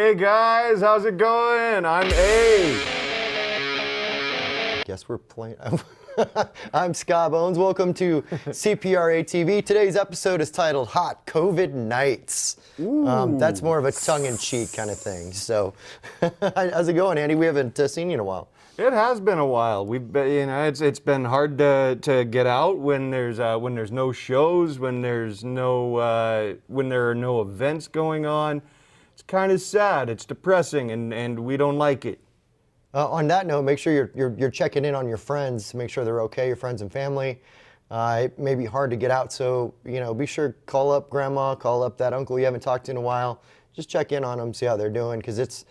Hey guys, how's it going? I'm A. Guess we're playing. I'm Scott Bones. Welcome to CPRA TV. Today's episode is titled Hot COVID Nights. That's more of a tongue-in-cheek kind of thing. So, how's it going, Andy? We haven't seen you in a while. It has been a while. We've been, it's been hard to get out when there's no shows, when there are no events going on. It's kind of sad. It's depressing, and we don't like it. On that note, make sure you're checking in on your friends, make sure they're okay, your friends and family. It may be hard to get out, so be sure to call up grandma, call up that uncle you haven't talked to in a while. Just check in on them, see how they're doing, because it's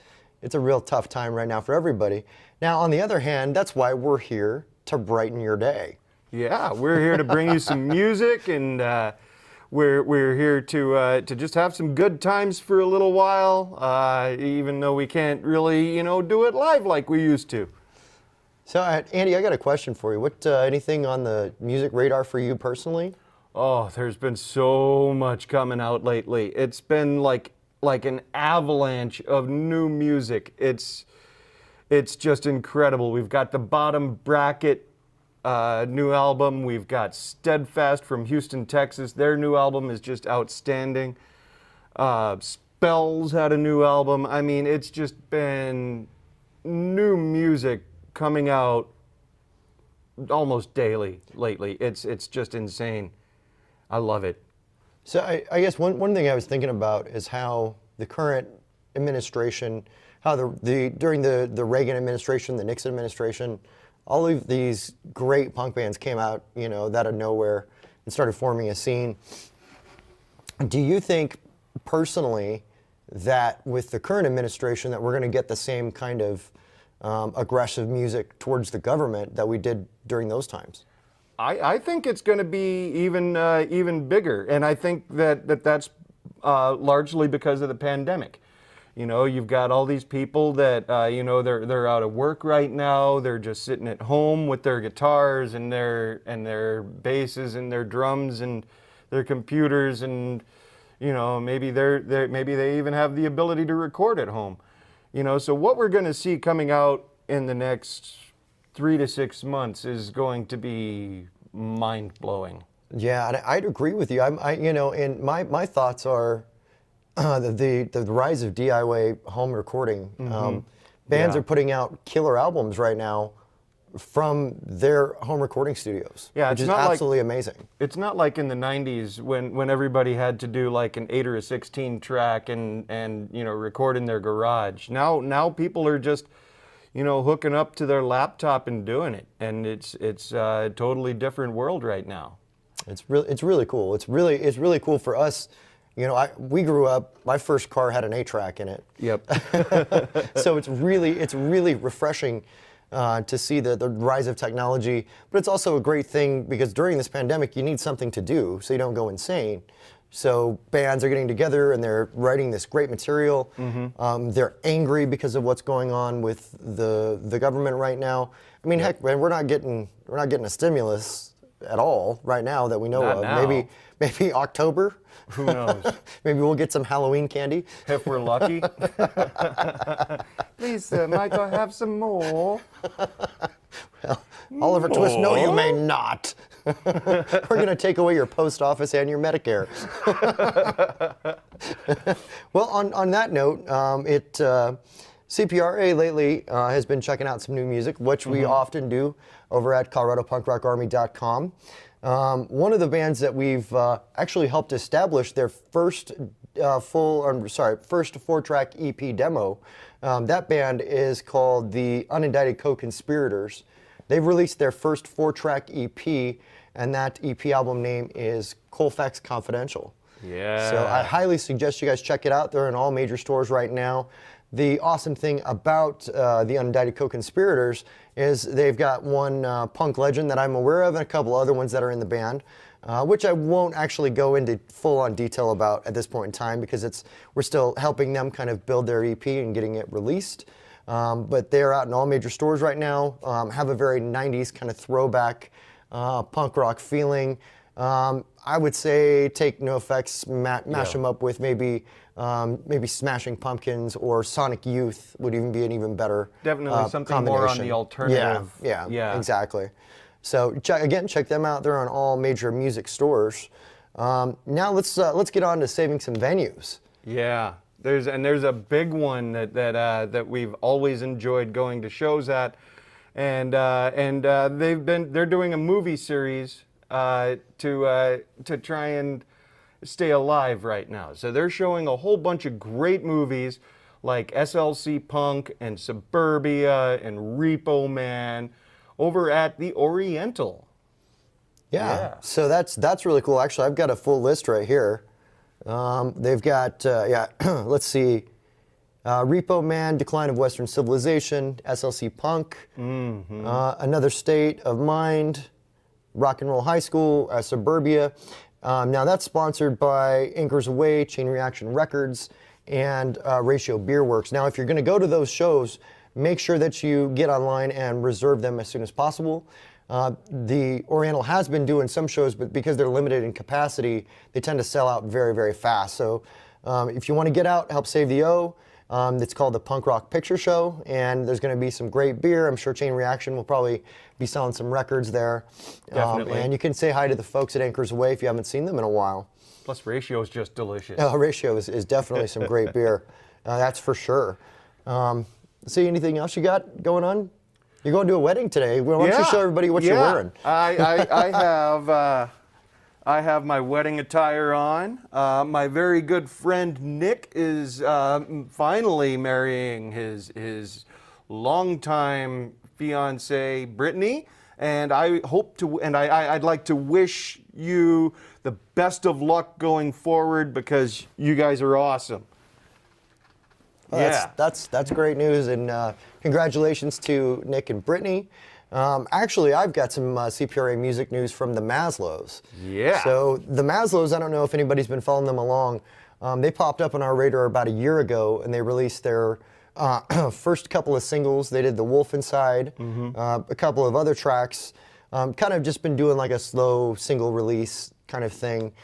a real tough time right now for everybody. Now, on the other hand, that's why we're here to brighten your day. Yeah, we're here to bring you some music, and we're here to just have some good times for a little while, even though we can't really, do it live like we used to. So, Andy, I got a question for you. What anything on the music radar for you personally? Oh, there's been so much coming out lately. It's been like an avalanche of new music. It's just incredible. We've got the Bottom Bracket new album. We've got Steadfast from Houston, Texas. Their new album is just outstanding. Spells had a new album. I mean, it's just been new music coming out almost daily lately. It's just insane. I love it. So I guess one thing I was thinking about is how the current administration, how during the Reagan administration, the Nixon administration, all of these great punk bands came out, out of nowhere and started forming a scene. Do you think personally that with the current administration that we're going to get the same kind of aggressive music towards the government that we did during those times? I think it's going to be even bigger, and I think that's largely because of the pandemic. You've got all these people that they're out of work right now. They're just sitting at home with their guitars and their basses and their drums and their computers, and maybe they even have the ability to record at home. So what we're going to see coming out in the next 3 to 6 months is going to be mind-blowing. Yeah, and I'd agree with you. And my thoughts are the rise of DIY home recording. Bands are putting out killer albums right now from their home recording studios, which is absolutely amazing. It's not like in the 90s when everybody had to do like an 8 or a 16 track and record in their garage. Now people are just hooking up to their laptop and doing it, and it's a totally different world right now. It's really cool. It's really cool for us. We grew up. My first car had an 8-track in it. Yep. So it's really refreshing to see the rise of technology. But it's also a great thing because during this pandemic, you need something to do so you don't go insane. So bands are getting together and they're writing this great material. They're angry because of what's going on with the government right now. I mean, heck, man, we're not getting a stimulus at all right now that we know of. Now. Maybe October. Who knows? Maybe we'll get some Halloween candy. If we're lucky. Please, Michael, have some more. Well, Oliver Twist, no, you may not. We're going to take away your post office and your Medicare. Well, on that note, CPRA lately has been checking out some new music, which we often do over at ColoradoPunkRockArmy.com. One of the bands that we've actually helped establish their first 4-track EP demo, that band is called the Unindicted Co-Conspirators. They've released their first 4-track EP, and that EP album name is Colfax Confidential. Yeah. So I highly suggest you guys check it out. They're in all major stores right now. The awesome thing about the Unindicted Co-Conspirators is they've got one punk legend that I'm aware of and a couple other ones that are in the band, which I won't actually go into full-on detail about at this point in time because we're still helping them kind of build their EP and getting it released. But they're out in all major stores right now, have a very 90s kind of throwback punk rock feeling. I would say take No Effects, mash Yeah. them up with maybe Smashing Pumpkins or Sonic Youth would even be an even better Definitely something more on the combination. alternative. Yeah, exactly. So check them out. They're on all major music stores. Now let's get on to saving some venues. Yeah, there's a big one that we've always enjoyed going to shows at, and they're doing a movie series to try and stay alive right now. So they're showing a whole bunch of great movies like SLC Punk and Suburbia and Repo Man over at the Oriental. Yeah. So that's really cool. Actually, I've got a full list right here. They've got let's see, Repo Man, Decline of Western Civilization, SLC Punk, Another State of Mind, Rock and Roll High School, Suburbia. Now that's sponsored by Anchors Away, Chain Reaction Records, and Ratio Beer Works. Now, if you're going to go to those shows, make sure that you get online and reserve them as soon as possible. The Oriental has been doing some shows, but because they're limited in capacity, they tend to sell out very, very fast. So if you want to get out, help save the O. It's called the Punk Rock Picture Show, and there's going to be some great beer. I'm sure Chain Reaction will probably be selling some records there. Definitely. And you can say hi to the folks at Anchors Away if you haven't seen them in a while. Plus, Ratio is just delicious. Ratio is definitely some great beer. That's for sure. See, anything else you got going on? You're going to a wedding today. Why don't you show everybody what you're wearing? I have my wedding attire on. My very good friend Nick is finally marrying his longtime fiancee Brittany, and I'd like to wish you the best of luck going forward because you guys are awesome. Well, that's great news, and congratulations to Nick and Brittany. Actually, I've got some CPRA music news from the Maslows. Yeah. So the Maslows, I don't know if anybody's been following them along. They popped up on our radar about a year ago, and they released their first couple of singles. They did The Wolf Inside, a couple of other tracks. Kind of just been doing like a slow single release kind of thing.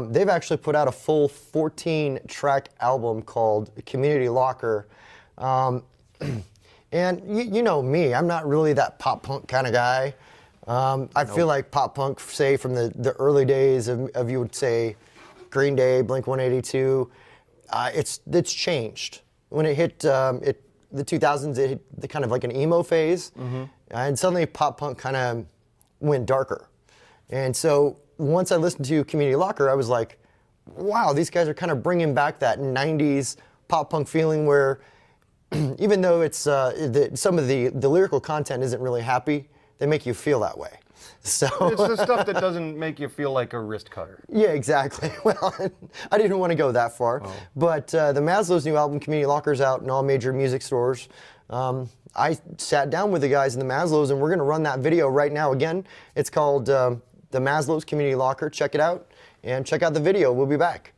They've actually put out a full 14-track album called Community Locker. And you know me, I'm not really that pop punk kind of guy. I feel like pop punk, say from the early days of you would say Green Day, Blink-182, it's changed. When it hit the 2000s, it hit kind of like an emo phase, and suddenly pop punk kind of went darker. And so once I listened to Community Locker, I was like, wow, these guys are kind of bringing back that 90s pop punk feeling where even though it's some of the lyrical content isn't really happy, they make you feel that way. So it's the stuff that doesn't make you feel like a wrist cutter. Yeah, exactly. Well, I didn't want to go that far. Oh. But the Maslows' new album, Community Locker's out in all major music stores. I sat down with the guys in the Maslows, and we're going to run that video right now. Again, it's called The Maslows Community Locker. Check it out, and check out the video. We'll be back.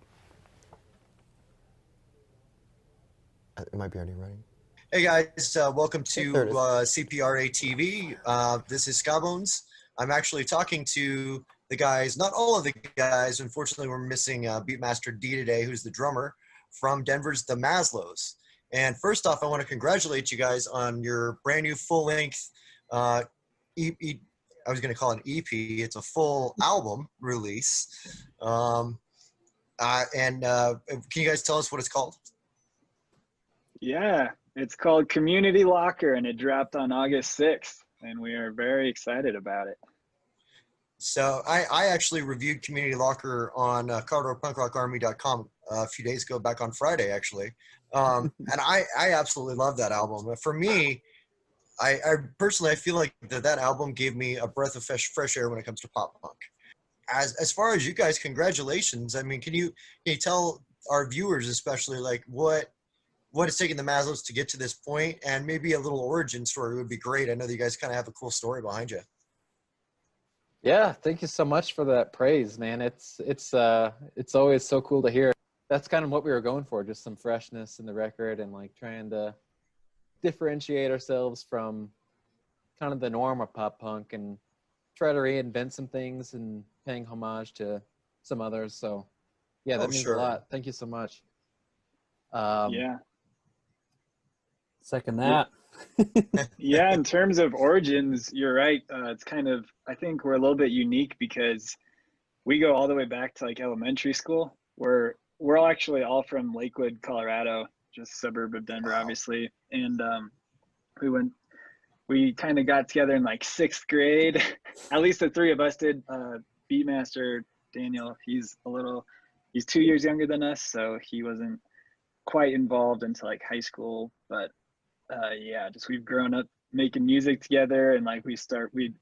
It might be already running. Hey guys, welcome to CPRA TV. This is Skybones. I'm actually talking to the guys, not all of the guys. Unfortunately, we're missing Beatmaster D today, who's the drummer from Denver's The Maslows. And first off, I want to congratulate you guys on your brand new full-length EP. I was going to call it an EP. It's a full album release. Can you guys tell us what it's called? Yeah, it's called Community Locker, and it dropped on August 6th, and we are very excited about it. So I actually reviewed Community Locker on ColoradoPunkRockArmy.com a few days ago, back on Friday, actually. And I absolutely love that album. For me, I personally, I feel like that album gave me a breath of fresh air when it comes to pop punk. As far as you guys, congratulations. I mean, can you tell our viewers, especially, like what it's taken the Maslows to get to this point, and maybe a little origin story would be great. I know that you guys kind of have a cool story behind you. Yeah, thank you so much for that praise, man. It's always so cool to hear. That's kind of what we were going for, just some freshness in the record and like trying to differentiate ourselves from kind of the norm of pop punk. And try to reinvent some things and paying homage to some others. So yeah, that Oh, means sure. a lot. Thank you so much. Yeah. Second that. Yeah, in terms of origins, you're right. It's kind of, I think we're a little bit unique because we go all the way back to like elementary school. We're all actually all from Lakewood, Colorado, just a suburb of Denver, Wow. obviously. And we kind of got together in like sixth grade. At least the three of us did. Beatmaster Daniel, he's 2 years younger than us, so he wasn't quite involved until like high school. But yeah, just we've grown up making music together, and like we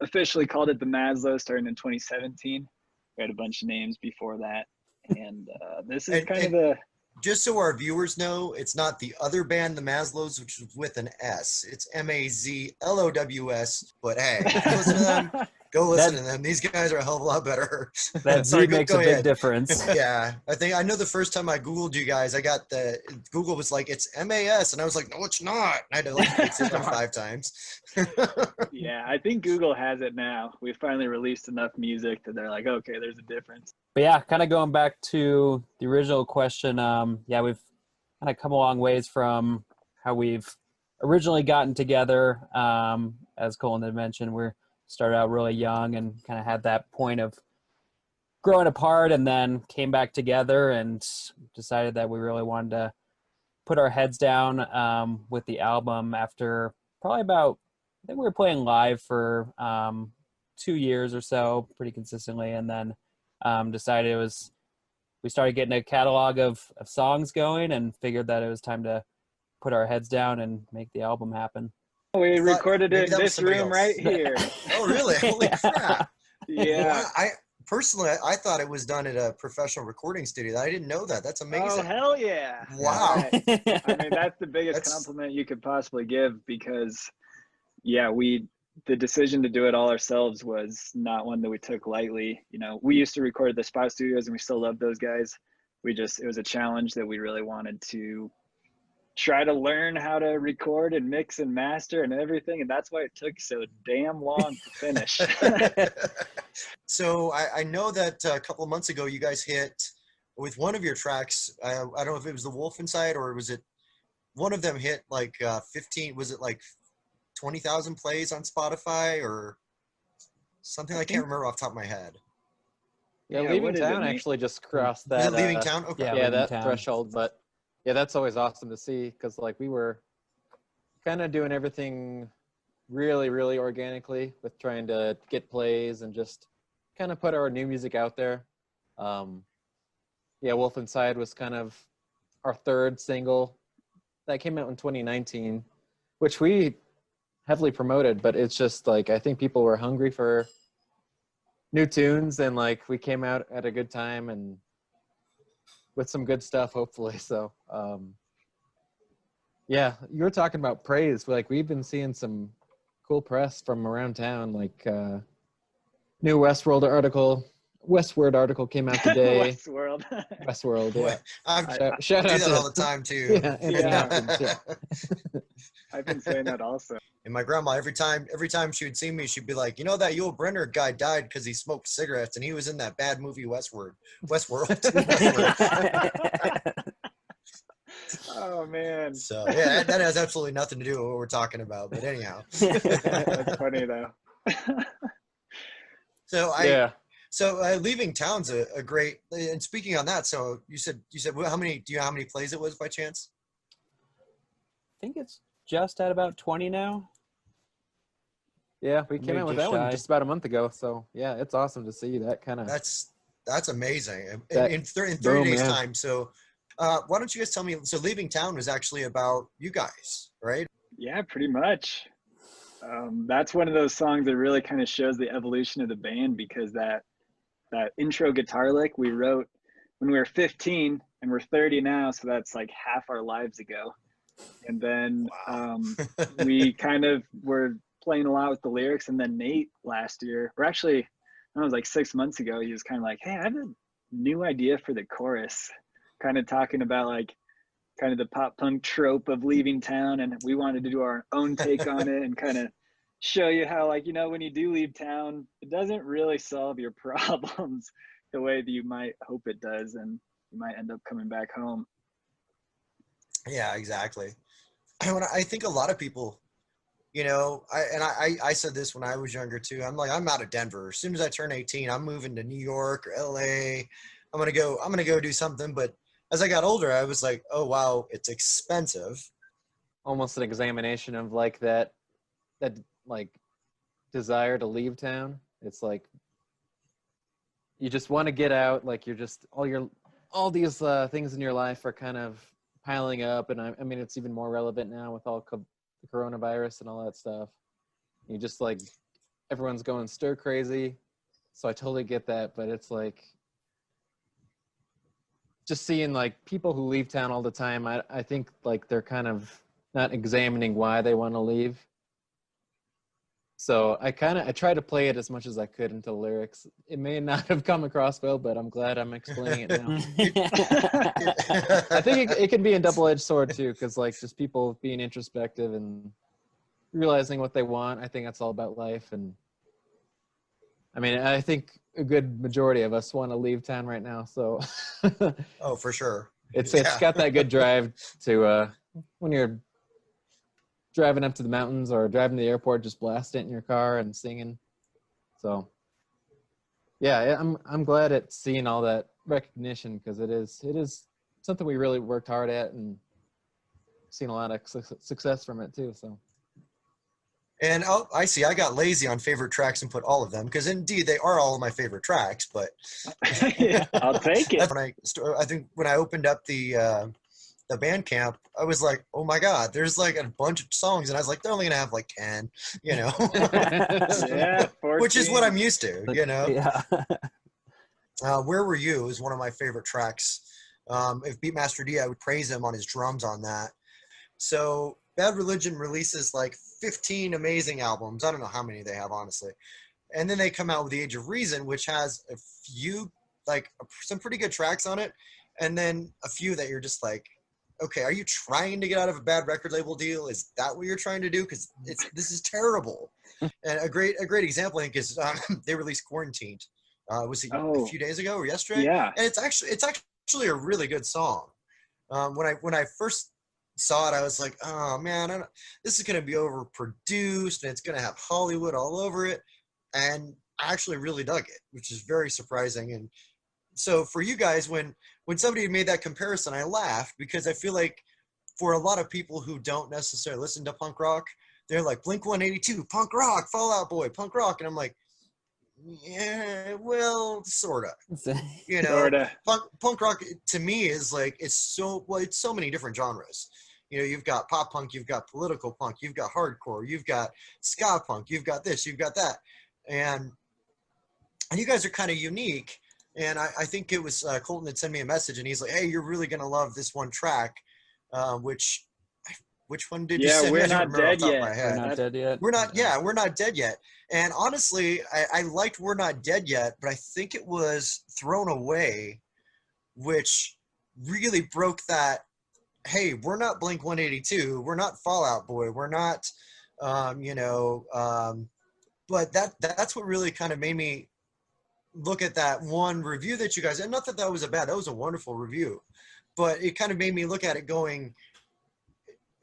officially called it the Maslow, starting in 2017. We had a bunch of names before that, and this is kind of the. Just so our viewers know, it's not the other band, the Maslows, which is with an S. It's Mazlows. But hey, if you listen to them, go listen to them. These guys are a hell of a lot better. That Sorry, Z makes go a big ahead. difference. Yeah, I know the first time I Googled you guys, Google was like, it's MAS. And I was like, no, it's not. And I had to like fix it 5 times. Yeah, I think Google has it now. We finally released enough music that they're like, okay, there's a difference. But yeah, kind of going back to the original question, yeah, we've kind of come a long ways from how we've originally gotten together. As Colin had mentioned, we started out really young and kind of had that point of growing apart, and then came back together and decided that we really wanted to put our heads down with the album after probably about, I think we were playing live for 2 years or so pretty consistently, and then decided we started getting a catalog of songs going and figured that it was time to put our heads down and make the album happen. We recorded it maybe in that was this somebody room else. right here. Oh, really? Holy crap. Yeah. Wow. Personally, I thought it was done at a professional recording studio. I didn't know that. That's Oh, amazing. hell yeah. Wow. I mean, that's the biggest That's- compliment you could possibly give, because yeah, the decision to do it all ourselves was not one that we took lightly. You know, we used to record at the Spot Studios and we still love those guys. It was a challenge that we really wanted to try to learn how to record and mix and master and everything. And that's why it took so damn long to finish. So I know that a couple of months ago, you guys hit with one of your tracks. I don't know if it was The Wolf Inside, or was it one of them hit like 15, was it like 20,000 plays on Spotify or something? I can't remember off the top of my head. Yeah, Yeah, Leaving what is it, Town Nate? actually just crossed Was that. it Leaving Town? Okay. yeah. Yeah, Leaving that Town. threshold. But yeah, that's always awesome to see, because like we were kind of doing everything really, really organically with trying to get plays and just kind of put our new music out there. Yeah, Wolf Inside was kind of our third single that came out in 2019, which we heavily promoted, but it's just like, I think people were hungry for new tunes, and like we came out at a good time and with some good stuff, hopefully. So yeah, you were talking about praise. Like we've been seeing some cool press from around town, like new Westword article came out today. Westworld. Westworld, Boy, yeah. I Shout do out that to all the time too. yeah, Anthony Yeah. Hopkins, yeah. I've been saying that also. And my grandma, every time she would see me, she'd be like, you know, that Yul Brenner guy died because he smoked cigarettes, and he was in that bad movie Westworld. Oh man, So yeah, that has absolutely nothing to do with what we're talking about. But anyhow, that's funny though. so Yeah. Leaving Town's a great. And speaking on that, so you said well, how many plays it was by chance? I think it's just at about 20 now. Yeah, we came Maybe out with just that one shy. just about a month ago. So yeah, it's awesome to see that kind of. That's amazing. That- In 30 boom, days yeah. time. So why don't you guys tell me? So Leaving Town was actually about you guys, right? Yeah, pretty much. That's one of those songs that really kind of shows the evolution of the band, because that intro guitar lick we wrote when we were 15, and we're 30 now, so that's like half our lives ago. And then Wow. we kind of were playing a lot with the lyrics, and then Nate last year, or actually, I don't know, it was like 6 months ago, he was kind of like, hey, I have a new idea for the chorus, kind of talking about like kind of the pop punk trope of leaving town, and we wanted to do our own take on it and kind of show you how, like, you know, when you do leave town, it doesn't really solve your problems the way that you might hope it does, and you might end up coming back home. Yeah, exactly. I think a lot of people, you know, I said this when I was younger too. I'm like, I'm out of Denver. As soon as I turn 18, I'm moving to New York or LA. I'm gonna go do something. But as I got older, I was like, oh wow, it's expensive. Almost an examination of like that like desire to leave town. It's like you just want to get out. Like you're just all these things in your life are kind of piling up, and I mean it's even more relevant now with all the coronavirus and all that stuff. You just like everyone's going stir crazy, so I totally get that. But it's like just seeing like people who leave town all the time. I think like they're kind of not examining why they want to leave. So I try to play it as much as I could into lyrics. It may not have come across well, but I'm glad I'm explaining it now. I think it can be a double-edged sword too, because like just people being introspective and realizing what they want. I think that's all about life. And I mean, I think a good majority of us want to leave town right now. So Oh, for sure. it's Yeah. got that good drive to when you're driving up to the mountains or driving to the airport, just blast it in your car and singing. So yeah, I'm glad at seeing all that recognition, because it is something we really worked hard at and seen a lot of success from it too. So And I see. I got lazy on favorite tracks and put all of them because indeed they are all of my favorite tracks. But Yeah, I'll take it. I think when I opened up the Bandcamp, I was like, oh my god, there's like a bunch of songs, and I was like, they're only gonna have like 10, you know, Yeah, 14. which is what I'm used to, you know. Yeah. Where Were You is one of my favorite tracks. If Beatmaster D, I would praise him on his drums on that. So Bad Religion releases like 15 amazing albums. I don't know how many they have, honestly. And then they come out with The Age of Reason, which has a few, like some pretty good tracks on it. And then a few that you're just like, okay, are you trying to get out of a bad record label deal? Is that what you're trying to do? Because this is terrible. And a great example, I think, is they released Quarantined. Was it a few days ago or yesterday? Yeah. And it's actually a really good song. When I first saw it, I was like, oh man, this is going to be overproduced and it's going to have Hollywood all over it. And I actually really dug it, which is very surprising. And so for you guys, when somebody made that comparison, I laughed because I feel like for a lot of people who don't necessarily listen to punk rock, they're like Blink-182, punk rock, Fall Out Boy, punk rock. And I'm like, yeah, well, sort of. You know, Sorta. punk rock to me is like, it's so many different genres. You know, you've got pop punk, you've got political punk, you've got hardcore, you've got ska punk, you've got this, you've got that. And you guys are kind of unique. And I think it was Colton that sent me a message, and he's like, hey, you're really going to love this one track, which one did you send me? We're I don't not remember off dead the top of yet. my head. We're not dead yet. We're not dead yet. And honestly, I liked We're Not Dead Yet, but I think it was Thrown Away, which really broke that, hey, we're not Blink-182, we're not Fall Out Boy, we're not, but that's what really kind of made me look at that one review that you guys, and not that was that was a wonderful review, but it kind of made me look at it going,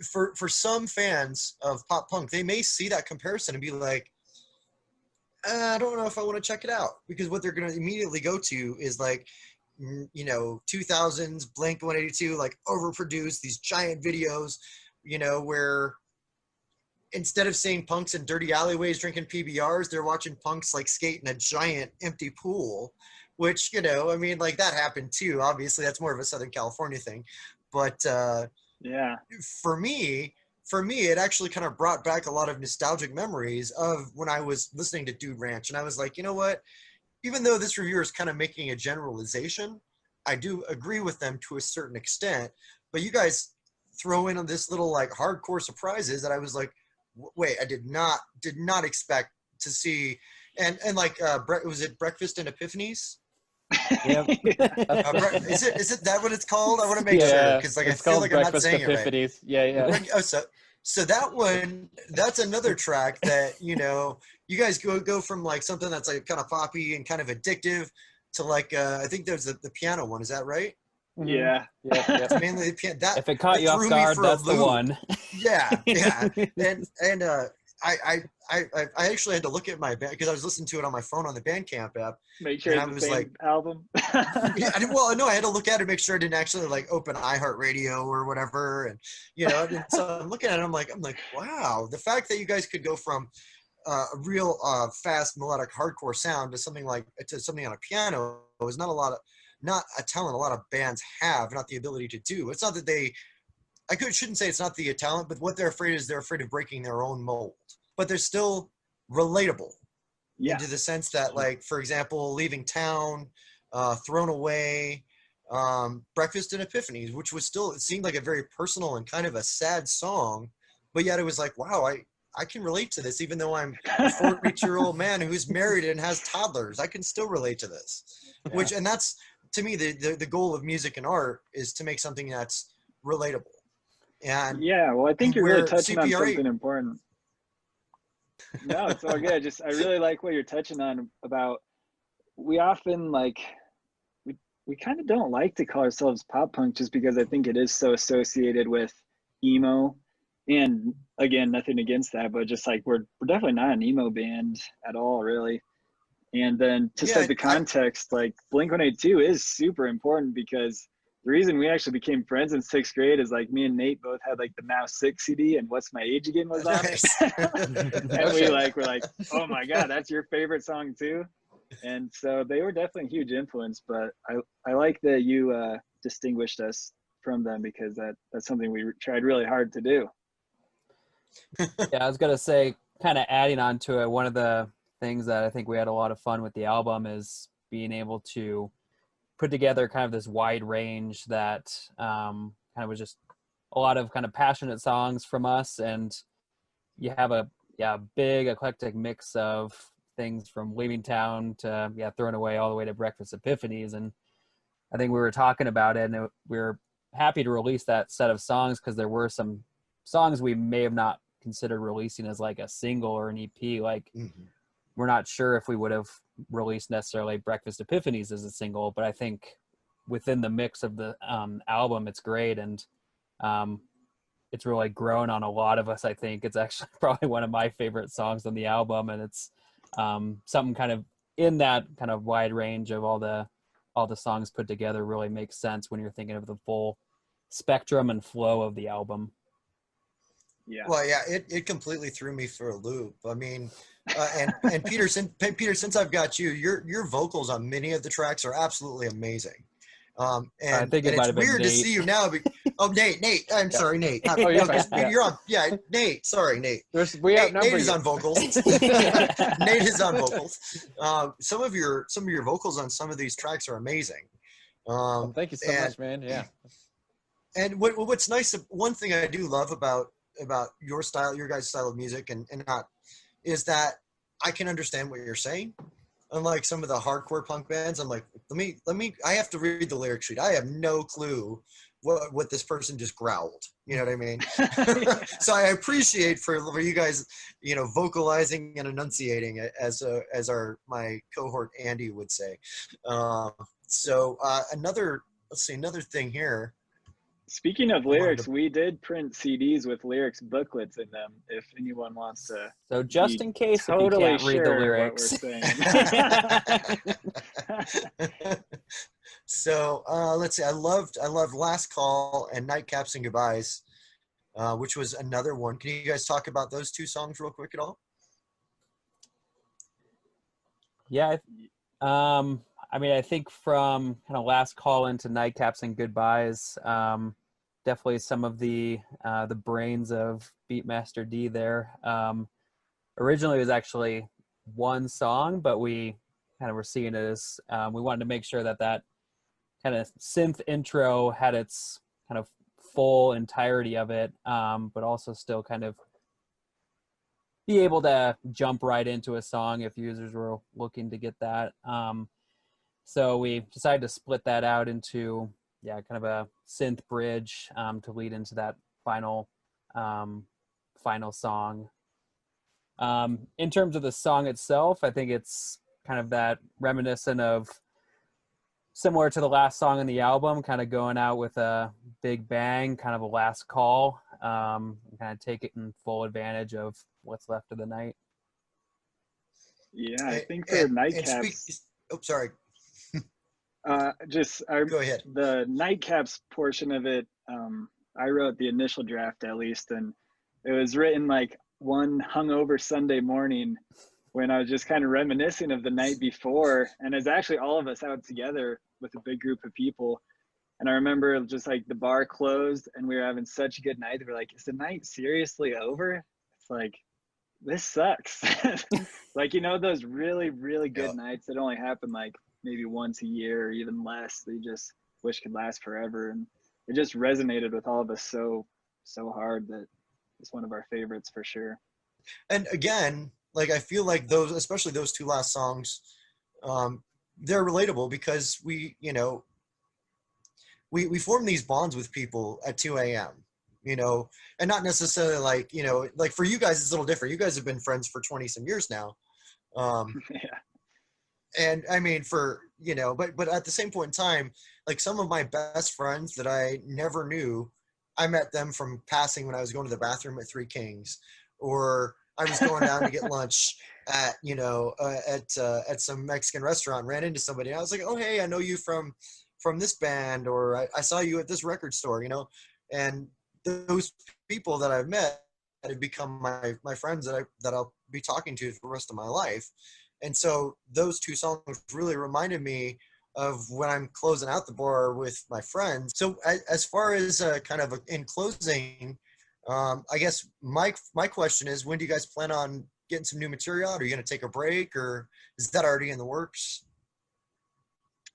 for some fans of pop punk, they may see that comparison and be like, I don't know if I want to check it out, because what they're going to immediately go to is like, 2000s Blink-182, like overproduced, these giant videos, where instead of seeing punks in dirty alleyways drinking PBRs, they're watching punks like skate in a giant empty pool, which, I mean, like that happened too. Obviously, that's more of a Southern California thing. But yeah, for me, it actually kind of brought back a lot of nostalgic memories of when I was listening to Dude Ranch. And I was like, you know what? Even though this reviewer is kind of making a generalization, I do agree with them to a certain extent. But you guys throw in this little like hardcore surprises that I was like, wait, I did not expect to see. And like, was it Breakfast and Epiphanies? Yep. Is it that what it's called? I want to make sure, because like I feel like I'm not saying Epiphanies. it right. Yeah. Oh, So that one, that's another track that, you guys go from like something that's like kind of poppy and kind of addictive to like, I think there's the piano one. Is that right? Yeah. It's mainly the piano. That, If it caught you off threw me guard, for a that's the loop. one. Yeah, yeah. And I actually had to look at my band because I was listening to it on my phone on the Bandcamp app. Make sure And it's I the was same like, album. well, no, I had to look at it, make sure I didn't actually like open iHeartRadio or whatever. And, and so I'm looking at it, I'm like, wow, the fact that you guys could go from a real fast melodic hardcore sound to something on a piano is not a talent a lot of bands have, not the ability to do. It's not that shouldn't say it's not the talent, but what they're afraid of breaking their own mold. But they're still relatable Yeah. into the sense that, like, for example, Leaving Town, Thrown Away, Breakfast and Epiphanies, which was still, it seemed like a very personal and kind of a sad song, but yet it was like, wow, I can relate to this, even though I'm a 42-year-old man who's married and has toddlers. I can still relate to this. Yeah. And that's, to me, the goal of music and art is to make something that's relatable. And yeah, well, I think you're really touching on CPRA something important. No, it's all good. I really like what you're touching on about, we often we kind of don't like to call ourselves pop punk just because I think it is so associated with emo. And again, nothing against that, but just like we're definitely not an emo band at all, really. And then to set the context, like Blink-182 is super important because the reason we actually became friends in 6th grade is like me and Nate both had like the Now 6 CD and What's My Age Again was on it. And we're like, oh my God, that's your favorite song too? And so they were definitely a huge influence, but I like that you distinguished us from them because that's something we tried really hard to do. Yeah, I was going to say, kind of adding on to it, one of the things that I think we had a lot of fun with the album is being able to put together kind of this wide range that kind of was just a lot of kind of passionate songs from us. And you have a big eclectic mix of things from Leaving Town to Thrown Away all the way to Breakfast Epiphanies. And I think we were talking about it, and we were happy to release that set of songs because there were some songs we may have not considered releasing as like a single or an EP. Like we're not sure if we would have released necessarily Breakfast Epiphanies as a single, but I think within the mix of the album, it's great. And it's really grown on a lot of us. I think it's actually probably one of my favorite songs on the album. And it's something kind of in that kind of wide range of all the songs put together really makes sense when you're thinking of the full spectrum and flow of the album. Yeah. Well, yeah, it completely threw me for a loop. I mean, and Peter, since I've got you, your vocals on many of the tracks are absolutely amazing. And I think it's weird to see you now. Nate. I'm sorry, Nate. You're on. Yeah, Nate. Sorry, Nate. Nate is on vocals. Nate is on vocals. Some of your vocals on some of these tracks are amazing. Well, thank you so much, man. Yeah. And what's nice, one thing I do love about your style, your guys' style of music, and not, is that I can understand what you're saying. Unlike some of the hardcore punk bands, I'm like, let me. I have to read the lyric sheet. I have no clue what this person just growled. You know what I mean? So I appreciate for you guys, vocalizing and enunciating it, as my cohort Andy would say. Another thing here. Speaking of lyrics, we did print CDs with lyrics booklets in them. If anyone wants to, so just in case, totally if you can't read the lyrics, So let's see. I loved Last Call and Nightcaps and Goodbyes, which was another one. Can you guys talk about those two songs real quick at all? Yeah. I mean, I think from kind of Last Call into Nightcaps and Goodbyes, definitely some of the brains of Beatmaster D there. Originally, it was actually one song, but we kind of were seeing it as we wanted to make sure that kind of synth intro had its kind of full entirety of it, but also still kind of be able to jump right into a song if users were looking to get that. So we decided to split that out into, kind of a synth bridge to lead into that final final song. In terms of the song itself, I think it's kind of that reminiscent of similar to the last song in the album, kind of going out with a big bang, kind of a last call, and kind of taking full advantage of what's left of the night. Yeah, I think for And Nightcaps, oh, sorry. Go ahead. The Nightcaps portion of it, I wrote the initial draft at least, and it was written like one hungover Sunday morning when I was just kind of reminiscing of the night before, and it's actually all of us out together with a big group of people. And I remember just like the bar closed and we were having such a good night. We're like, is the night seriously over? It's like, this sucks. Like, you know, those really, really good nights that only happen like maybe once a year or even less. They just wish could last forever. And it just resonated with all of us so hard that it's one of our favorites for sure. And again, like I feel like those, especially those two last songs, they're relatable because we form these bonds with people at 2 a.m. And not necessarily like, like for you guys, it's a little different. You guys have been friends for 20 some years now. Yeah. And I mean, but at the same point in time, like some of my best friends that I never knew, I met them from passing when I was going to the bathroom at Three Kings, or I was going down to get lunch at, at some Mexican restaurant, ran into somebody. And I was like, oh, hey, I know you from this band, or I saw you at this record store, and those people that I've met have become my friends that I'll be talking to for the rest of my life. And so those two songs really reminded me of when I'm closing out the bar with my friends. So as far as kind of in closing, I guess my question is, when do you guys plan on getting some new material out? Are you going to take a break, or is that already in the works?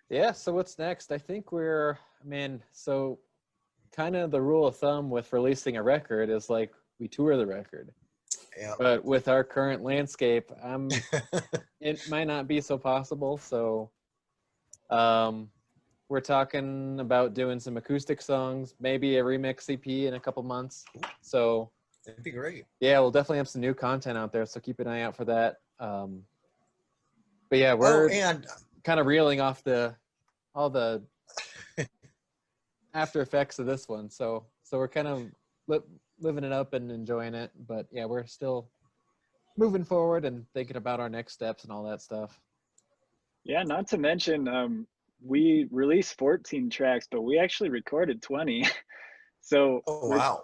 Yeah, so what's next? I think so kind of the rule of thumb with releasing a record is like we tour the record. Yeah. But with our current landscape, it might not be so possible. So we're talking about doing some acoustic songs, maybe a remix EP in a couple months. So that'd be great. Yeah, we'll definitely have some new content out there, so keep an eye out for that. But yeah, we're kind of reeling off all the after effects of this one. So we're kind of living it up and enjoying it. But yeah, we're still moving forward and thinking about our next steps and all that stuff. Yeah, not to mention, we released 14 tracks, but we actually recorded 20. So oh, wow.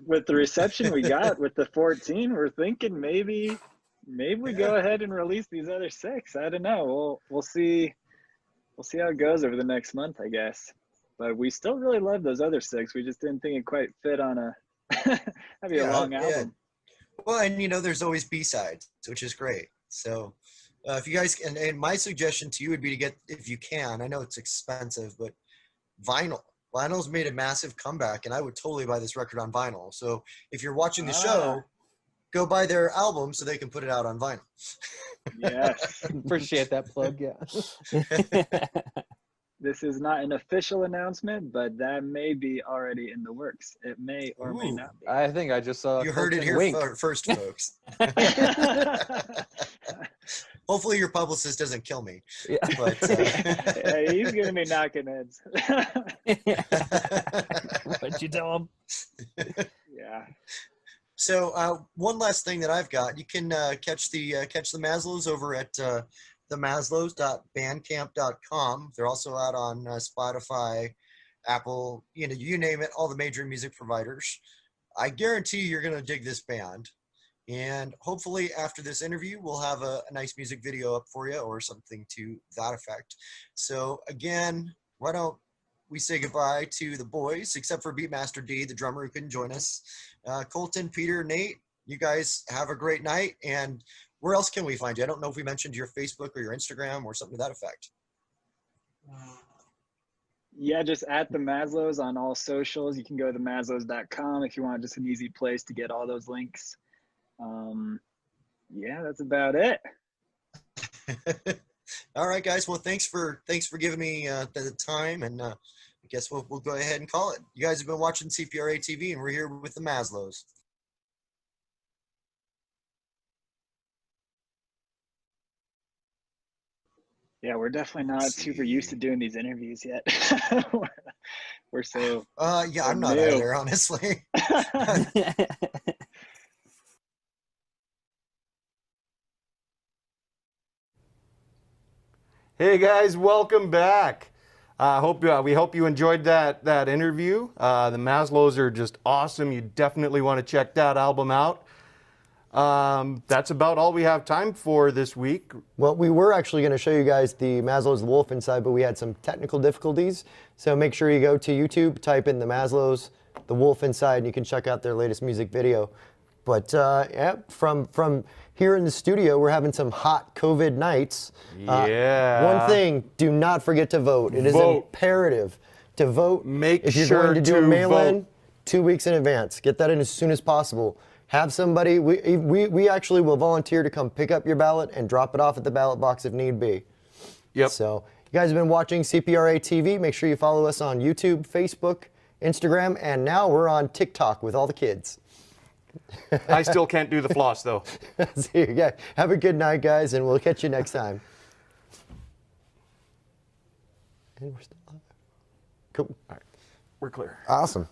With the reception we got with the 14, we're thinking maybe we go ahead and release these other 6. I don't know. We'll see. We'll see how it goes over the next month, I guess. But we still really love those other 6. We just didn't think it quite fit on that'd be a long album. Well, and there's always B-sides, which is great. So if you guys and my suggestion to you would be to get, if you can, I know it's expensive, but vinyl's made a massive comeback, and I would totally buy this record on vinyl. So if you're watching the show, go buy their album so they can put it out on vinyl. Yes. Appreciate that plug. Yeah. This is not an official announcement, but that may be already in the works. It may or may not be. I think I just saw. You heard it here first, folks. Hopefully your publicist doesn't kill me. Yeah. But, yeah, he's going to be knocking heads. What'd you tell him? Yeah. So one last thing that I've got, you can catch the Maslows over at themaslows.bandcamp.com. They're also out on Spotify, Apple, you name it, all the major music providers. I guarantee you're going to dig this band. And hopefully after this interview, we'll have a nice music video up for you or something to that effect. So again, why don't we say goodbye to the boys, except for Beatmaster D, the drummer who couldn't join us. Colton, Peter, Nate, you guys have a great night. And where else can we find you? I don't know if we mentioned your Facebook or your Instagram or something to that effect. Yeah, just at the Maslows on all socials. You can go to themaslows.com if you want just an easy place to get all those links. Yeah, that's about it. All right, guys. Well, thanks for giving me the time, and I guess we'll go ahead and call it. You guys have been watching CPRA TV, and we're here with the Maslows. Yeah, we're definitely not super used to doing these interviews yet. We're so Yeah, so I'm not new. either, honestly. Hey guys, welcome back. We hope you enjoyed that interview. The Maslows are just awesome. You definitely want to check that album out. That's about all we have time for this week. Well, we were actually going to show you guys the Maslow's The Wolf Inside, but we had some technical difficulties. So make sure you go to YouTube, type in the Maslow's The Wolf Inside, and you can check out their latest music video. But yeah, from here in the studio, we're having some hot COVID nights. Yeah. One thing, do not forget to vote. It is Vote. imperative to vote. Make if you're sure going to do a to mail-in, vote. 2 weeks in advance. Get that in as soon as possible. Have somebody, we actually will volunteer to come pick up your ballot and drop it off at the ballot box if need be. Yep. So you guys have been watching CPRA TV. Make sure you follow us on YouTube, Facebook, Instagram, and now we're on TikTok with all the kids. I still can't do the floss though. See you guys. Have a good night, guys, and we'll catch you next time. And we're still live. Cool. All right, we're clear. Awesome.